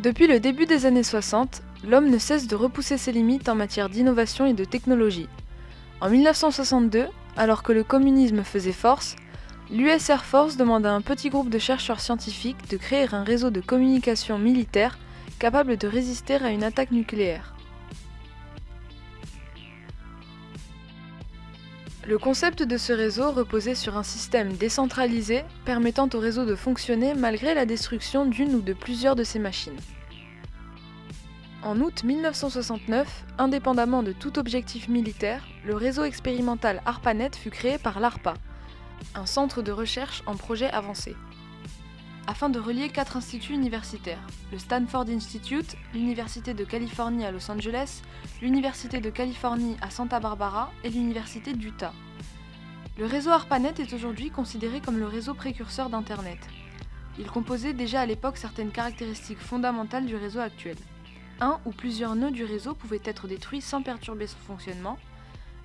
Depuis le début des années 60, l'homme ne cesse de repousser ses limites en matière d'innovation et de technologie. En 1962, alors que le communisme faisait force, l'US Air Force demande à un petit groupe de chercheurs scientifiques de créer un réseau de communication militaire capable de résister à une attaque nucléaire. Le concept de ce réseau reposait sur un système décentralisé permettant au réseau de fonctionner malgré la destruction d'une ou de plusieurs de ses machines. En août 1969, indépendamment de tout objectif militaire, le réseau expérimental ARPANET fut créé par l'ARPA, un centre de recherche en projet avancé, afin de relier 4 instituts universitaires, le Stanford Institute, l'Université de Californie à Los Angeles, l'Université de Californie à Santa Barbara et l'Université d'Utah. Le réseau ARPANET est aujourd'hui considéré comme le réseau précurseur d'Internet. Il composait déjà à l'époque certaines caractéristiques fondamentales du réseau actuel. Un ou plusieurs nœuds du réseau pouvaient être détruits sans perturber son fonctionnement,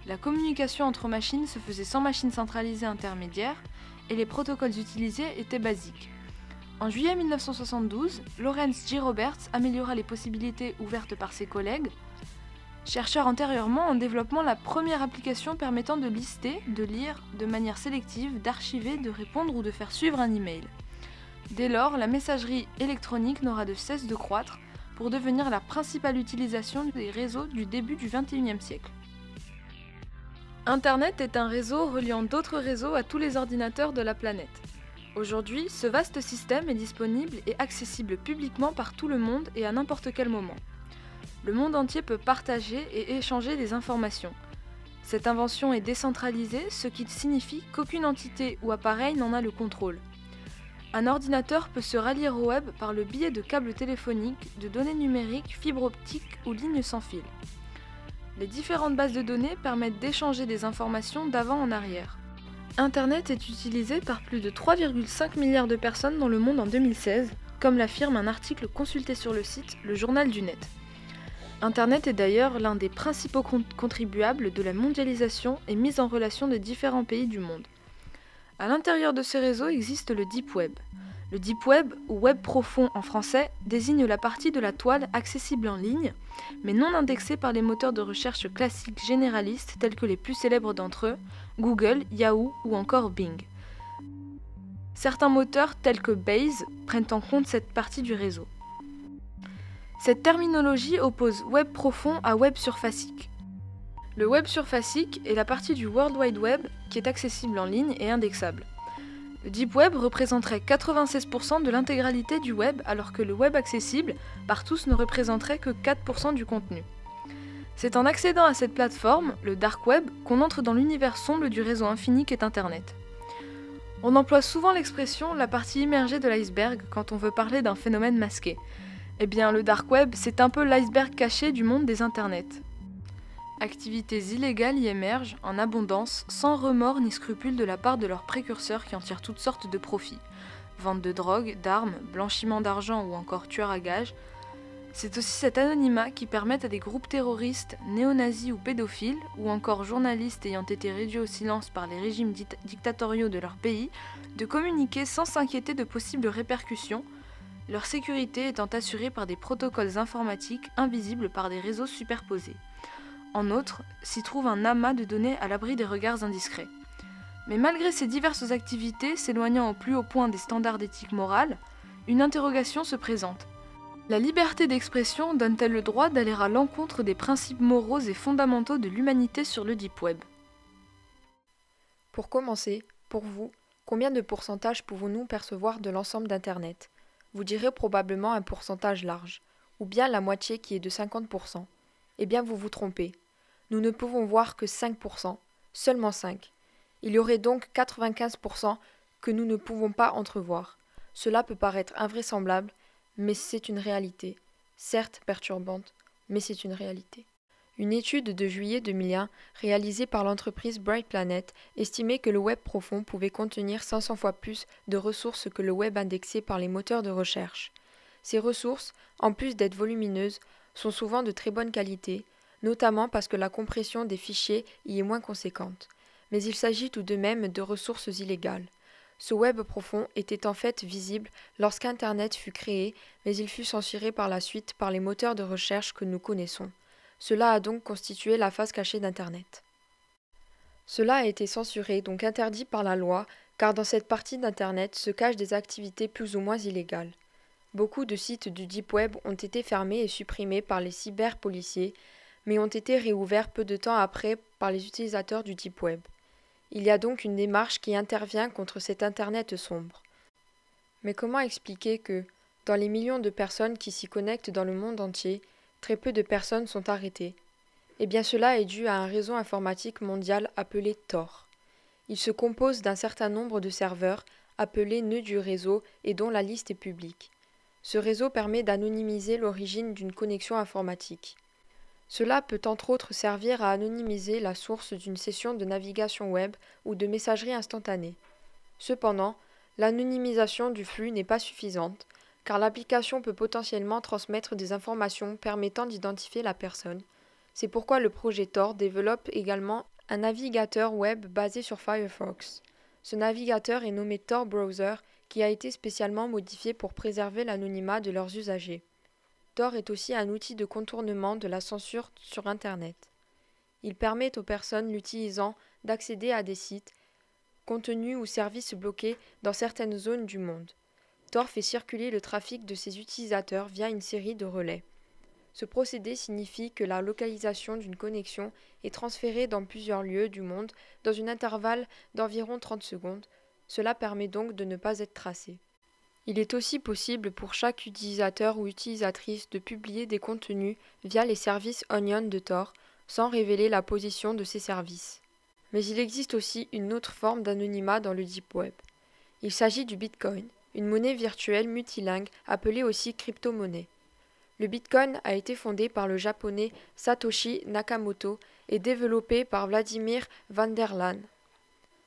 la communication entre machines se faisait sans machine centralisée intermédiaire, et les protocoles utilisés étaient basiques. En juillet 1972, Lawrence G. Roberts améliora les possibilités ouvertes par ses collègues, chercheurs antérieurement en développant la première application permettant de lister, de lire de manière sélective, d'archiver, de répondre ou de faire suivre un email. Dès lors, la messagerie électronique n'aura de cesse de croître pour devenir la principale utilisation des réseaux du début du XXIe siècle. Internet est un réseau reliant d'autres réseaux à tous les ordinateurs de la planète. Aujourd'hui, ce vaste système est disponible et accessible publiquement par tout le monde et à n'importe quel moment. Le monde entier peut partager et échanger des informations. Cette invention est décentralisée, ce qui signifie qu'aucune entité ou appareil n'en a le contrôle. Un ordinateur peut se rallier au web par le biais de câbles téléphoniques, de données numériques, fibres optiques ou lignes sans fil. Les différentes bases de données permettent d'échanger des informations d'avant en arrière. Internet est utilisé par plus de 3,5 milliards de personnes dans le monde en 2016, comme l'affirme un article consulté sur le site Le Journal du Net. Internet est d'ailleurs l'un des principaux contribuables de la mondialisation et mise en relation de différents pays du monde. À l'intérieur de ce réseau existe le Deep Web. Le Deep Web, ou Web profond en français, désigne la partie de la toile accessible en ligne, mais non indexée par les moteurs de recherche classiques généralistes tels que les plus célèbres d'entre eux, Google, Yahoo ou encore Bing. Certains moteurs tels que Bayes prennent en compte cette partie du réseau. Cette terminologie oppose Web profond à Web surfacique. Le Web surfacique est la partie du World Wide Web qui est accessible en ligne et indexable. Le Deep Web représenterait 96% de l'intégralité du web, alors que le web accessible par tous ne représenterait que 4% du contenu. C'est en accédant à cette plateforme, le Dark Web, qu'on entre dans l'univers sombre du réseau infini qu'est Internet. On emploie souvent l'expression « la partie immergée de l'iceberg » quand on veut parler d'un phénomène masqué. Eh bien, le Dark Web, c'est un peu l'iceberg caché du monde des Internets. Activités illégales y émergent en abondance, sans remords ni scrupules de la part de leurs précurseurs qui en tirent toutes sortes de profits. Vente de drogue, d'armes, blanchiment d'argent ou encore tueurs à gages. C'est aussi cet anonymat qui permet à des groupes terroristes, néo-nazis ou pédophiles, ou encore journalistes ayant été réduits au silence par les régimes dictatoriaux de leur pays, de communiquer sans s'inquiéter de possibles répercussions, leur sécurité étant assurée par des protocoles informatiques invisibles par des réseaux superposés. En outre, s'y trouve un amas de données à l'abri des regards indiscrets. Mais malgré ces diverses activités s'éloignant au plus haut point des standards d'éthique morale, une interrogation se présente. La liberté d'expression donne-t-elle le droit d'aller à l'encontre des principes moraux et fondamentaux de l'humanité sur le Deep Web ? Pour commencer, pour vous, combien de pourcentage pouvons-nous percevoir de l'ensemble d'Internet ? Vous direz probablement un pourcentage large, ou bien la moitié qui est de 50%. Eh bien vous vous trompez. Nous ne pouvons voir que 5%, seulement 5. Il y aurait donc 95% que nous ne pouvons pas entrevoir. Cela peut paraître invraisemblable, mais c'est une réalité. Certes perturbante, mais c'est une réalité. Une étude de juillet 2001, réalisée par l'entreprise Bright Planet, estimait que le web profond pouvait contenir 500 fois plus de ressources que le web indexé par les moteurs de recherche. Ces ressources, en plus d'être volumineuses, sont souvent de très bonne qualité, notamment parce que la compression des fichiers y est moins conséquente. Mais il s'agit tout de même de ressources illégales. Ce web profond était en fait visible lorsqu'Internet fut créé, mais il fut censuré par la suite par les moteurs de recherche que nous connaissons. Cela a donc constitué la face cachée d'Internet. Cela a été censuré, donc interdit par la loi, car dans cette partie d'Internet se cachent des activités plus ou moins illégales. Beaucoup de sites du Deep Web ont été fermés et supprimés par les cyberpoliciers, mais ont été réouverts peu de temps après par les utilisateurs du Deep Web. Il y a donc une démarche qui intervient contre cet Internet sombre. Mais comment expliquer que, dans les millions de personnes qui s'y connectent dans le monde entier, très peu de personnes sont arrêtées? Eh bien cela est dû à un réseau informatique mondial appelé Tor. Il se compose d'un certain nombre de serveurs, appelés nœuds du réseau et dont la liste est publique. Ce réseau permet d'anonymiser l'origine d'une connexion informatique. Cela peut entre autres servir à anonymiser la source d'une session de navigation web ou de messagerie instantanée. Cependant, l'anonymisation du flux n'est pas suffisante, car l'application peut potentiellement transmettre des informations permettant d'identifier la personne. C'est pourquoi le projet Tor développe également un navigateur web basé sur Firefox. Ce navigateur est nommé Tor Browser, qui a été spécialement modifié pour préserver l'anonymat de leurs usagers. Tor est aussi un outil de contournement de la censure sur Internet. Il permet aux personnes l'utilisant d'accéder à des sites, contenus ou services bloqués dans certaines zones du monde. Tor fait circuler le trafic de ses utilisateurs via une série de relais. Ce procédé signifie que la localisation d'une connexion est transférée dans plusieurs lieux du monde dans un intervalle d'environ 30 secondes. Cela permet donc de ne pas être tracé. Il est aussi possible pour chaque utilisateur ou utilisatrice de publier des contenus via les services Onion de Tor sans révéler la position de ces services. Mais il existe aussi une autre forme d'anonymat dans le Deep Web. Il s'agit du Bitcoin, une monnaie virtuelle multilingue appelée aussi crypto-monnaie. Le Bitcoin a été fondé par le japonais Satoshi Nakamoto et développé par Vladimir van der Laan.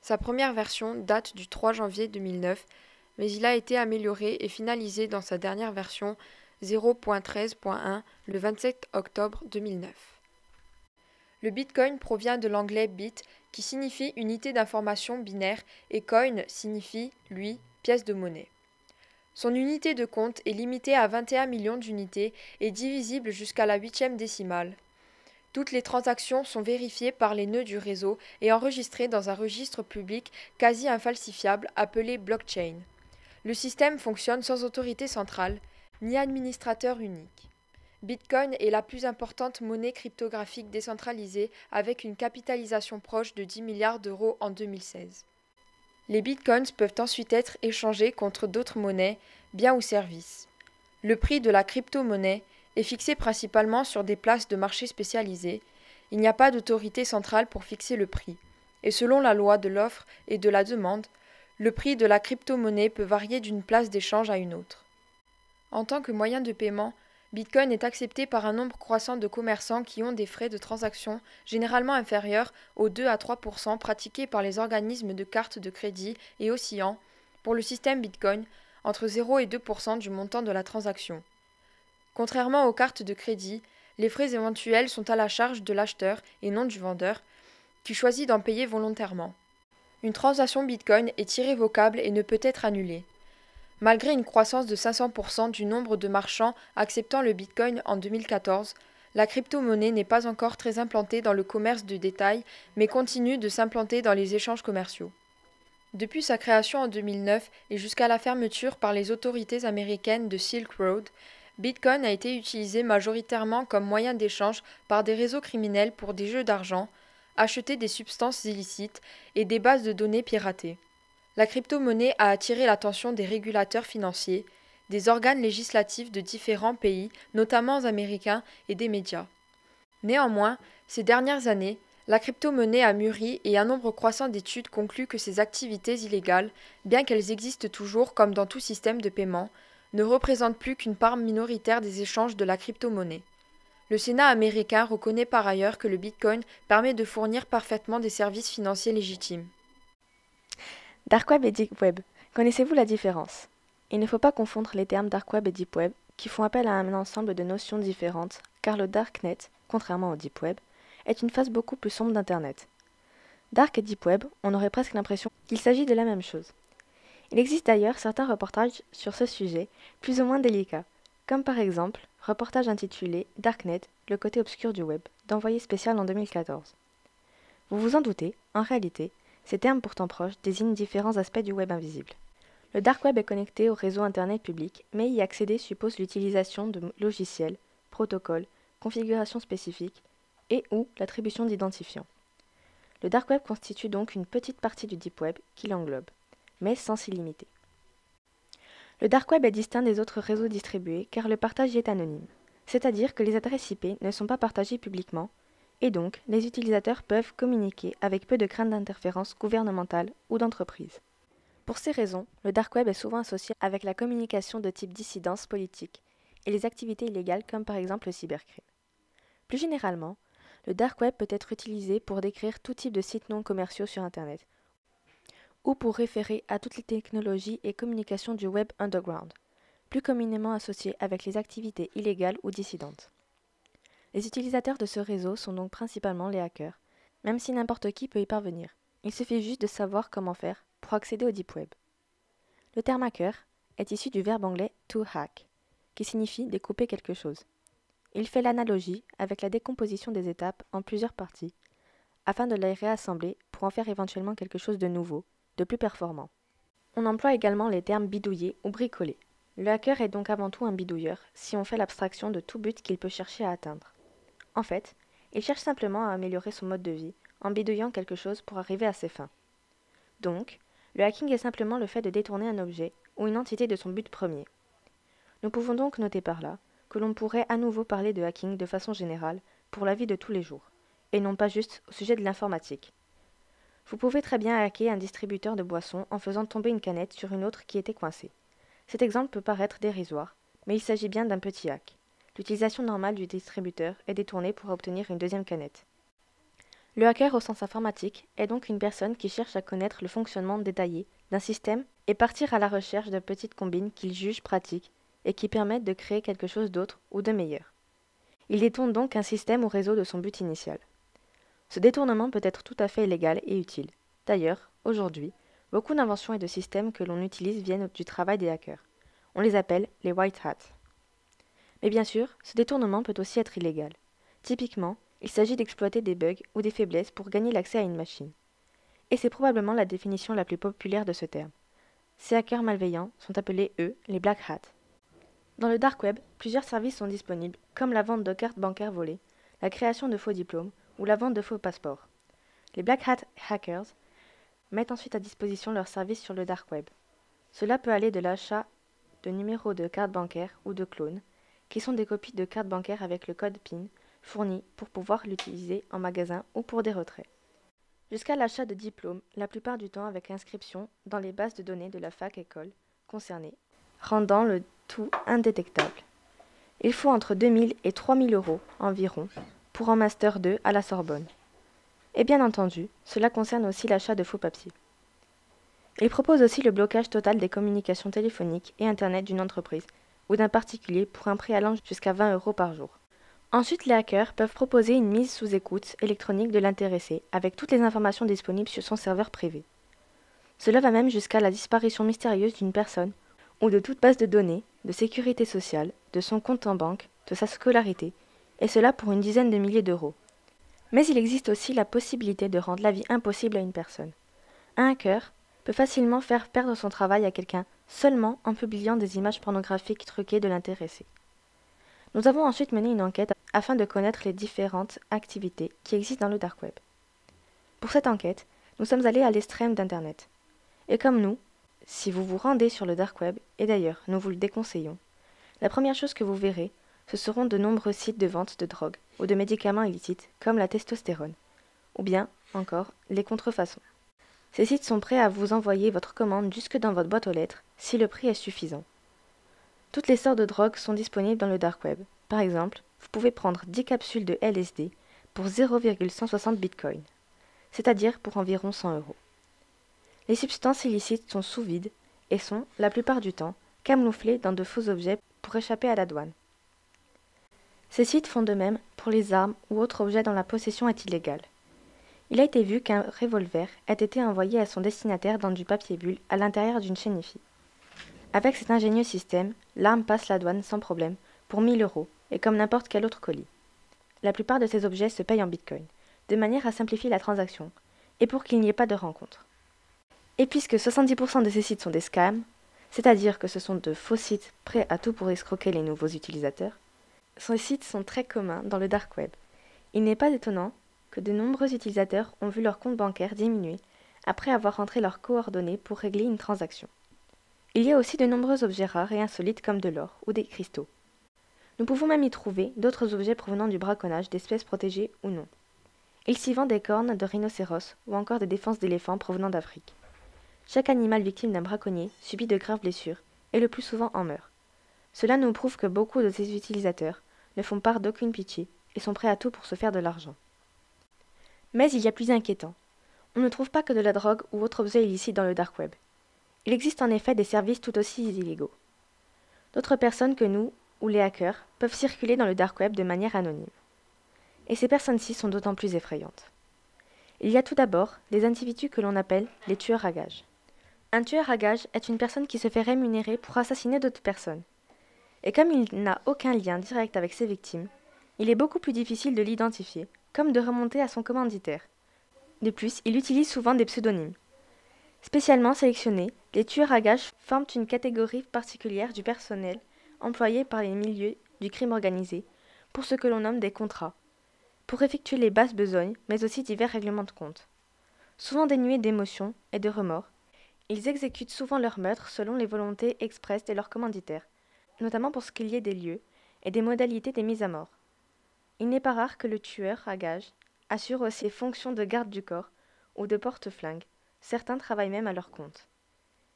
Sa première version date du 3 janvier 2009, mais il a été amélioré et finalisé dans sa dernière version 0.13.1 le 27 octobre 2009. Le Bitcoin provient de l'anglais bit, qui signifie unité d'information binaire, et coin signifie, lui, pièce de monnaie. Son unité de compte est limitée à 21 millions d'unités et divisible jusqu'à la 8e décimale. Toutes les transactions sont vérifiées par les nœuds du réseau et enregistrées dans un registre public quasi infalsifiable appelé blockchain. Le système fonctionne sans autorité centrale, ni administrateur unique. Bitcoin est la plus importante monnaie cryptographique décentralisée avec une capitalisation proche de 10 milliards d'euros en 2016. Les bitcoins peuvent ensuite être échangés contre d'autres monnaies, biens ou services. Le prix de la crypto-monnaie est fixé principalement sur des places de marché spécialisées. Il n'y a pas d'autorité centrale pour fixer le prix. Et selon la loi de l'offre et de la demande, le prix de la crypto-monnaie peut varier d'une place d'échange à une autre. En tant que moyen de paiement, Bitcoin est accepté par un nombre croissant de commerçants qui ont des frais de transaction généralement inférieurs aux 2 à 3% pratiqués par les organismes de cartes de crédit et oscillant, pour le système Bitcoin, entre 0 et 2% du montant de la transaction. Contrairement aux cartes de crédit, les frais éventuels sont à la charge de l'acheteur et non du vendeur, qui choisit d'en payer volontairement. Une transaction Bitcoin est irrévocable et ne peut être annulée. Malgré une croissance de 500% du nombre de marchands acceptant le Bitcoin en 2014, la crypto-monnaie n'est pas encore très implantée dans le commerce de détail, mais continue de s'implanter dans les échanges commerciaux. Depuis sa création en 2009 et jusqu'à la fermeture par les autorités américaines de Silk Road, Bitcoin a été utilisé majoritairement comme moyen d'échange par des réseaux criminels pour des jeux d'argent, acheter des substances illicites et des bases de données piratées. La crypto-monnaie a attiré l'attention des régulateurs financiers, des organes législatifs de différents pays, notamment américains, et des médias. Néanmoins, ces dernières années, la crypto-monnaie a mûri et un nombre croissant d'études concluent que ces activités illégales, bien qu'elles existent toujours comme dans tout système de paiement, ne représentent plus qu'une part minoritaire des échanges de la crypto-monnaie. Le Sénat américain reconnaît par ailleurs que le Bitcoin permet de fournir parfaitement des services financiers légitimes. Dark Web et Deep Web, connaissez-vous la différence? Il ne faut pas confondre les termes Dark Web et Deep Web, qui font appel à un ensemble de notions différentes, car le Darknet, contrairement au Deep Web, est une phase beaucoup plus sombre d'Internet. Dark et Deep Web, on aurait presque l'impression qu'il s'agit de la même chose. Il existe d'ailleurs certains reportages sur ce sujet, plus ou moins délicats, comme par exemple reportage intitulé Darknet, le côté obscur du web, d'Envoyé spécial en 2014. Vous vous en doutez, en réalité, ces termes pourtant proches désignent différents aspects du web invisible. Le dark web est connecté au réseau internet public, mais y accéder suppose l'utilisation de logiciels, protocoles, configurations spécifiques et ou l'attribution d'identifiants. Le dark web constitue donc une petite partie du deep web qui l'englobe, mais sans s'y limiter. Le dark web est distinct des autres réseaux distribués car le partage y est anonyme, c'est-à-dire que les adresses IP ne sont pas partagées publiquement, et donc les utilisateurs peuvent communiquer avec peu de crainte d'interférence gouvernementale ou d'entreprise. Pour ces raisons, le dark web est souvent associé avec la communication de type dissidence politique et les activités illégales comme par exemple le cybercrime. Plus généralement, le dark web peut être utilisé pour décrire tout type de sites non commerciaux sur Internet ou pour référer à toutes les technologies et communications du web underground, plus communément associées avec les activités illégales ou dissidentes. Les utilisateurs de ce réseau sont donc principalement les hackers, même si n'importe qui peut y parvenir. Il suffit juste de savoir comment faire pour accéder au deep web. Le terme hacker est issu du verbe anglais to hack, qui signifie découper quelque chose. Il fait l'analogie avec la décomposition des étapes en plusieurs parties, afin de les réassembler pour en faire éventuellement quelque chose de nouveau, de plus performant. On emploie également les termes bidouiller ou bricoler. Le hacker est donc avant tout un bidouilleur, si on fait l'abstraction de tout but qu'il peut chercher à atteindre. En fait, il cherche simplement à améliorer son mode de vie, en bidouillant quelque chose pour arriver à ses fins. Donc, le hacking est simplement le fait de détourner un objet ou une entité de son but premier. Nous pouvons donc noter par là que l'on pourrait à nouveau parler de hacking de façon générale pour la vie de tous les jours, et non pas juste au sujet de l'informatique. Vous pouvez très bien hacker un distributeur de boissons en faisant tomber une canette sur une autre qui était coincée. Cet exemple peut paraître dérisoire, mais il s'agit bien d'un petit hack. L'utilisation normale du distributeur est détournée pour obtenir une deuxième canette. Le hacker au sens informatique est donc une personne qui cherche à connaître le fonctionnement détaillé d'un système et partir à la recherche de petites combines qu'il juge pratiques et qui permettent de créer quelque chose d'autre ou de meilleur. Il détourne donc un système ou réseau de son but initial. Ce détournement peut être tout à fait légal et utile. D'ailleurs, aujourd'hui, beaucoup d'inventions et de systèmes que l'on utilise viennent du travail des hackers. On les appelle les white hats. Mais bien sûr, ce détournement peut aussi être illégal. Typiquement, il s'agit d'exploiter des bugs ou des faiblesses pour gagner l'accès à une machine. Et c'est probablement la définition la plus populaire de ce terme. Ces hackers malveillants sont appelés, eux, les black hats. Dans le dark web, plusieurs services sont disponibles, comme la vente de cartes bancaires volées, la création de faux diplômes ou la vente de faux passeports. Les black hat hackers mettent ensuite à disposition leurs services sur le dark web. Cela peut aller de l'achat de numéros de cartes bancaires ou de clones, qui sont des copies de cartes bancaires avec le code PIN fourni pour pouvoir l'utiliser en magasin ou pour des retraits, jusqu'à l'achat de diplômes, la plupart du temps avec inscription dans les bases de données de la fac-école concernée, rendant le tout indétectable. Il faut entre 2 000 et 3 000 euros environ pour un Master 2 à la Sorbonne. Et bien entendu, cela concerne aussi l'achat de faux papiers. Il propose aussi le blocage total des communications téléphoniques et Internet d'une entreprise ou d'un particulier pour un prix allant jusqu'à 20 euros par jour. Ensuite, les hackers peuvent proposer une mise sous écoute électronique de l'intéressé avec toutes les informations disponibles sur son serveur privé. Cela va même jusqu'à la disparition mystérieuse d'une personne ou de toute base de données, de sécurité sociale, de son compte en banque, de sa scolarité, et cela pour une dizaine de milliers d'euros. Mais il existe aussi la possibilité de rendre la vie impossible à une personne. Un hacker peut facilement faire perdre son travail à quelqu'un seulement en publiant des images pornographiques truquées de l'intéressé. Nous avons ensuite mené une enquête afin de connaître les différentes activités qui existent dans le dark web. Pour cette enquête, nous sommes allés à l'extrême d'Internet. Et comme nous, si vous vous rendez sur le dark web, et d'ailleurs nous vous le déconseillons, la première chose que vous verrez, ce seront de nombreux sites de vente de drogue ou de médicaments illicites comme la testostérone, ou bien encore les contrefaçons. Ces sites sont prêts à vous envoyer votre commande jusque dans votre boîte aux lettres si le prix est suffisant. Toutes les sortes de drogues sont disponibles dans le dark web. Par exemple, vous pouvez prendre 10 capsules de LSD pour 0,160 bitcoin, c'est-à-dire pour environ 100 euros. Les substances illicites sont sous vide et sont, la plupart du temps, camouflées dans de faux objets pour échapper à la douane. Ces sites font de même pour les armes ou autres objets dont la possession est illégale. Il a été vu qu'un revolver a été envoyé à son destinataire dans du papier bulle à l'intérieur d'une chaîne IFI. Avec cet ingénieux système, l'arme passe la douane sans problème pour 1 000 € et comme n'importe quel autre colis. La plupart de ces objets se payent en bitcoin, de manière à simplifier la transaction et pour qu'il n'y ait pas de rencontre. Et puisque 70% de ces sites sont des scams, c'est-à-dire que ce sont de faux sites prêts à tout pour escroquer les nouveaux utilisateurs, ces sites sont très communs dans le dark web. Il n'est pas étonnant que de nombreux utilisateurs ont vu leur compte bancaire diminuer après avoir rentré leurs coordonnées pour régler une transaction. Il y a aussi de nombreux objets rares et insolites comme de l'or ou des cristaux. Nous pouvons même y trouver d'autres objets provenant du braconnage d'espèces protégées ou non. Il s'y vend des cornes de rhinocéros ou encore des défenses d'éléphants provenant d'Afrique. Chaque animal victime d'un braconnier subit de graves blessures et le plus souvent en meurt. Cela nous prouve que beaucoup de ces utilisateurs ne font part d'aucune pitié et sont prêts à tout pour se faire de l'argent. Mais il y a plus inquiétant. On ne trouve pas que de la drogue ou autre objet illicite dans le dark web. Il existe en effet des services tout aussi illégaux. D'autres personnes que nous, ou les hackers, peuvent circuler dans le dark web de manière anonyme. Et ces personnes-ci sont d'autant plus effrayantes. Il y a tout d'abord les individus que l'on appelle les tueurs à gages. Un tueur à gages est une personne qui se fait rémunérer pour assassiner d'autres personnes. Et comme il n'a aucun lien direct avec ses victimes, il est beaucoup plus difficile de l'identifier, comme de remonter à son commanditaire. De plus, il utilise souvent des pseudonymes. Spécialement sélectionnés, les tueurs à gages forment une catégorie particulière du personnel employé par les milieux du crime organisé pour ce que l'on nomme des contrats, pour effectuer les basses besognes, mais aussi divers règlements de compte. Souvent dénués d'émotions et de remords, ils exécutent souvent leurs meurtres selon les volontés expresses de leurs commanditaires, notamment pour ce qu'il y est des lieux et des modalités des mises à mort. Il n'est pas rare que le tueur à gages assure aussi les fonctions de garde du corps ou de porte-flingue. Certains travaillent même à leur compte.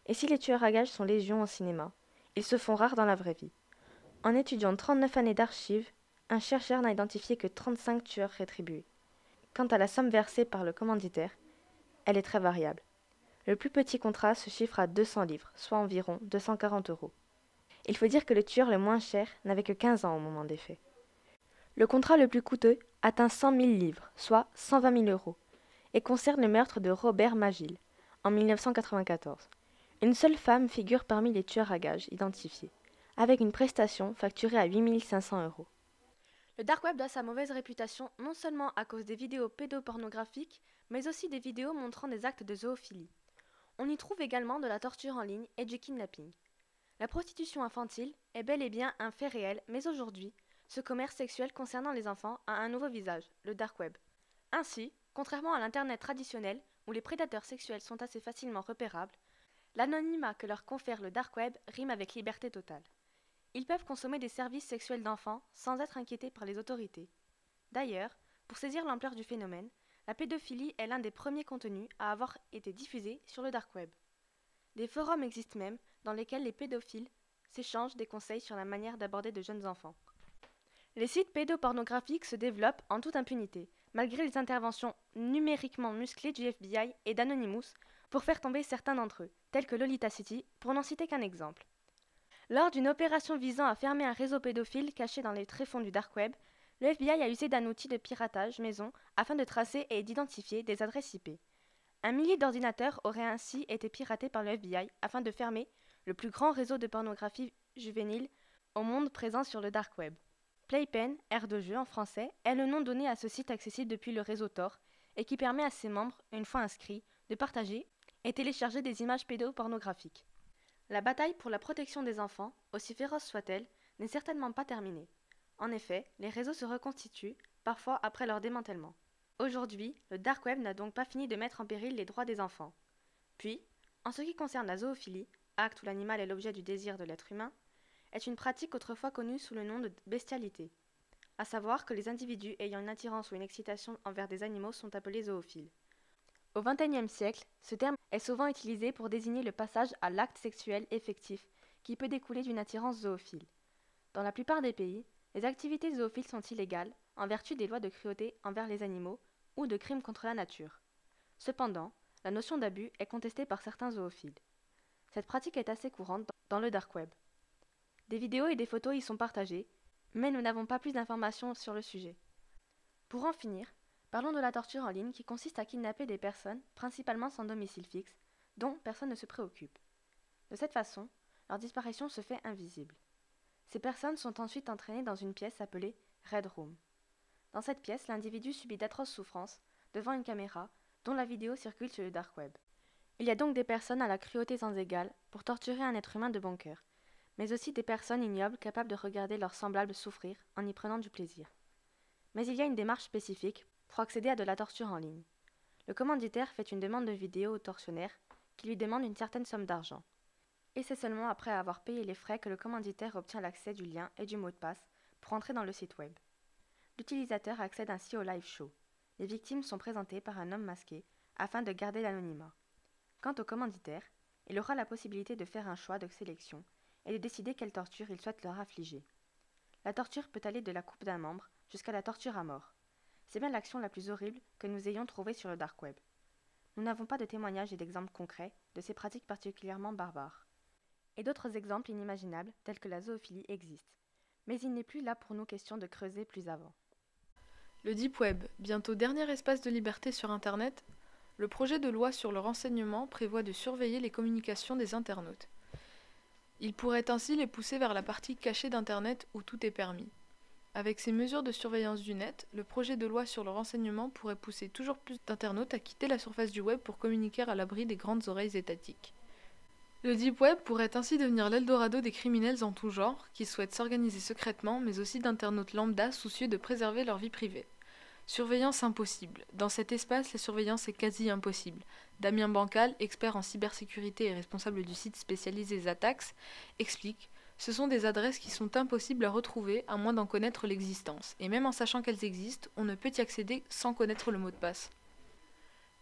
Et si les tueurs à gages sont légion au cinéma, ils se font rares dans la vraie vie. En étudiant 39 années d'archives, un chercheur n'a identifié que 35 tueurs rétribués. Quant à la somme versée par le commanditaire, elle est très variable. Le plus petit contrat se chiffre à 200 livres, soit environ 240 €. Il faut dire que le tueur le moins cher n'avait que 15 ans au moment des faits. Le contrat le plus coûteux atteint 100 000 livres, soit 120 000 €, et concerne le meurtre de Robert Magil, en 1994. Une seule femme figure parmi les tueurs à gages identifiés, avec une prestation facturée à 8 500 €. Le dark web doit sa mauvaise réputation non seulement à cause des vidéos pédopornographiques, mais aussi des vidéos montrant des actes de zoophilie. On y trouve également de la torture en ligne et du kidnapping. La prostitution infantile est bel et bien un fait réel, mais aujourd'hui, ce commerce sexuel concernant les enfants a un nouveau visage, le dark web. Ainsi, contrairement à l'Internet traditionnel, où les prédateurs sexuels sont assez facilement repérables, l'anonymat que leur confère le dark web rime avec liberté totale. Ils peuvent consommer des services sexuels d'enfants sans être inquiétés par les autorités. D'ailleurs, pour saisir l'ampleur du phénomène, la pédophilie est l'un des premiers contenus à avoir été diffusé sur le dark web. Des forums existent même dans lesquels les pédophiles s'échangent des conseils sur la manière d'aborder de jeunes enfants. Les sites pédopornographiques se développent en toute impunité, malgré les interventions numériquement musclées du FBI et d'Anonymous pour faire tomber certains d'entre eux, tels que Lolita City, pour n'en citer qu'un exemple. Lors d'une opération visant à fermer un réseau pédophile caché dans les tréfonds du dark web, le FBI a usé d'un outil de piratage maison afin de tracer et d'identifier des adresses IP. 1 millier d'ordinateurs auraient ainsi été piratés par le FBI afin de fermer le plus grand réseau de pornographie juvénile au monde présent sur le dark web. Playpen, aire de jeu en français, est le nom donné à ce site accessible depuis le réseau Tor et qui permet à ses membres, une fois inscrits, de partager et télécharger des images pédopornographiques. La bataille pour la protection des enfants, aussi féroce soit-elle, n'est certainement pas terminée. En effet, les réseaux se reconstituent, parfois après leur démantèlement. Aujourd'hui, le dark web n'a donc pas fini de mettre en péril les droits des enfants. Puis, en ce qui concerne la zoophilie, acte où l'animal est l'objet du désir de l'être humain, est une pratique autrefois connue sous le nom de bestialité, à savoir que les individus ayant une attirance ou une excitation envers des animaux sont appelés zoophiles. Au XXIe siècle, ce terme est souvent utilisé pour désigner le passage à l'acte sexuel effectif qui peut découler d'une attirance zoophile. Dans la plupart des pays, les activités zoophiles sont illégales en vertu des lois de cruauté envers les animaux ou de crimes contre la nature. Cependant, la notion d'abus est contestée par certains zoophiles. Cette pratique est assez courante dans le dark web. Des vidéos et des photos y sont partagées, mais nous n'avons pas plus d'informations sur le sujet. Pour en finir, Parlons de la torture en ligne qui consiste à kidnapper des personnes, principalement sans domicile fixe, dont personne ne se préoccupe. De cette façon, leur disparition se fait invisible. Ces personnes sont ensuite entraînées dans une pièce appelée Red Room. Dans cette pièce, l'individu subit d'atroces souffrances devant une caméra dont la vidéo circule sur le dark web. Il y a donc des personnes à la cruauté sans égale pour torturer un être humain de bon cœur, mais aussi des personnes ignobles capables de regarder leurs semblables souffrir en y prenant du plaisir. Mais il y a une démarche spécifique pour accéder à de la torture en ligne. Le commanditaire fait une demande de vidéo au tortionnaire qui lui demande une certaine somme d'argent. Et c'est seulement après avoir payé les frais que le commanditaire obtient l'accès du lien et du mot de passe pour entrer dans le site web. L'utilisateur accède ainsi au live show. Les victimes sont présentées par un homme masqué afin de garder l'anonymat. Quant au commanditaire, il aura la possibilité de faire un choix de sélection et de décider quelle torture il souhaite leur affliger. La torture peut aller de la coupe d'un membre jusqu'à la torture à mort. C'est bien l'action la plus horrible que nous ayons trouvée sur le dark web. Nous n'avons pas de témoignages et d'exemples concrets de ces pratiques particulièrement barbares. Et d'autres exemples inimaginables, tels que la zoophilie, existent. Mais il n'est plus là pour nous question de creuser plus avant. Le Deep Web, bientôt dernier espace de liberté sur Internet, le projet de loi sur le renseignement prévoit de surveiller les communications des internautes. Il pourrait ainsi les pousser vers la partie cachée d'Internet où tout est permis. Avec ces mesures de surveillance du net, le projet de loi sur le renseignement pourrait pousser toujours plus d'internautes à quitter la surface du web pour communiquer à l'abri des grandes oreilles étatiques. Le Deep Web pourrait ainsi devenir l'Eldorado des criminels en tout genre, qui souhaitent s'organiser secrètement, mais aussi d'internautes lambda soucieux de préserver leur vie privée. Surveillance impossible. Dans cet espace, la surveillance est quasi impossible. Damien Bancal, expert en cybersécurité et responsable du site spécialisé Zatax, explique « Ce sont des adresses qui sont impossibles à retrouver à moins d'en connaître l'existence, et même en sachant qu'elles existent, on ne peut y accéder sans connaître le mot de passe. »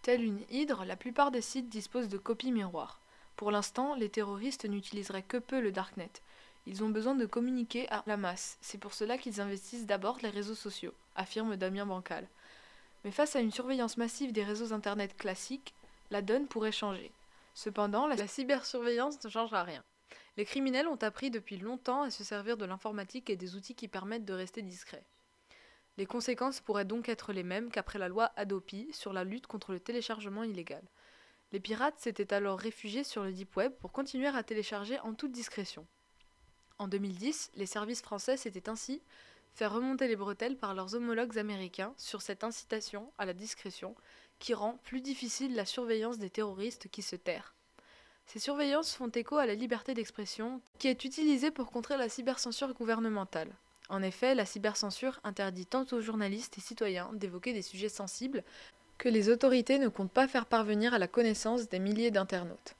Telle une hydre, la plupart des sites disposent de copies miroirs. Pour l'instant, les terroristes n'utiliseraient que peu le darknet. Ils ont besoin de communiquer à la masse, c'est pour cela qu'ils investissent d'abord les réseaux sociaux, affirme Damien Bancal. Mais face à une surveillance massive des réseaux internet classiques, la donne pourrait changer. Cependant, la cybersurveillance ne changera rien. Les criminels ont appris depuis longtemps à se servir de l'informatique et des outils qui permettent de rester discrets. Les conséquences pourraient donc être les mêmes qu'après la loi Hadopi sur la lutte contre le téléchargement illégal. Les pirates s'étaient alors réfugiés sur le Deep Web pour continuer à télécharger en toute discrétion. En 2010, les services français s'étaient ainsi fait remonter les bretelles par leurs homologues américains sur cette incitation à la discrétion qui rend plus difficile la surveillance des terroristes qui se terrent. Ces surveillances font écho à la liberté d'expression qui est utilisée pour contrer la cybercensure gouvernementale. En effet, la cybercensure interdit tant aux journalistes et citoyens d'évoquer des sujets sensibles que les autorités ne comptent pas faire parvenir à la connaissance des milliers d'internautes.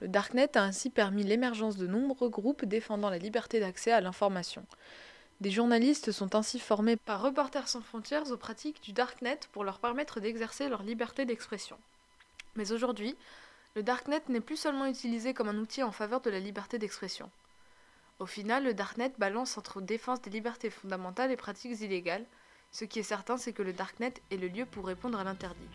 Le Darknet a ainsi permis l'émergence de nombreux groupes défendant la liberté d'accès à l'information. Des journalistes sont ainsi formés par Reporters sans frontières aux pratiques du Darknet pour leur permettre d'exercer leur liberté d'expression. Mais aujourd'hui, le Darknet n'est plus seulement utilisé comme un outil en faveur de la liberté d'expression. Au final, le Darknet balance entre défense des libertés fondamentales et pratiques illégales. Ce qui est certain, c'est que le Darknet est le lieu pour répondre à l'interdit.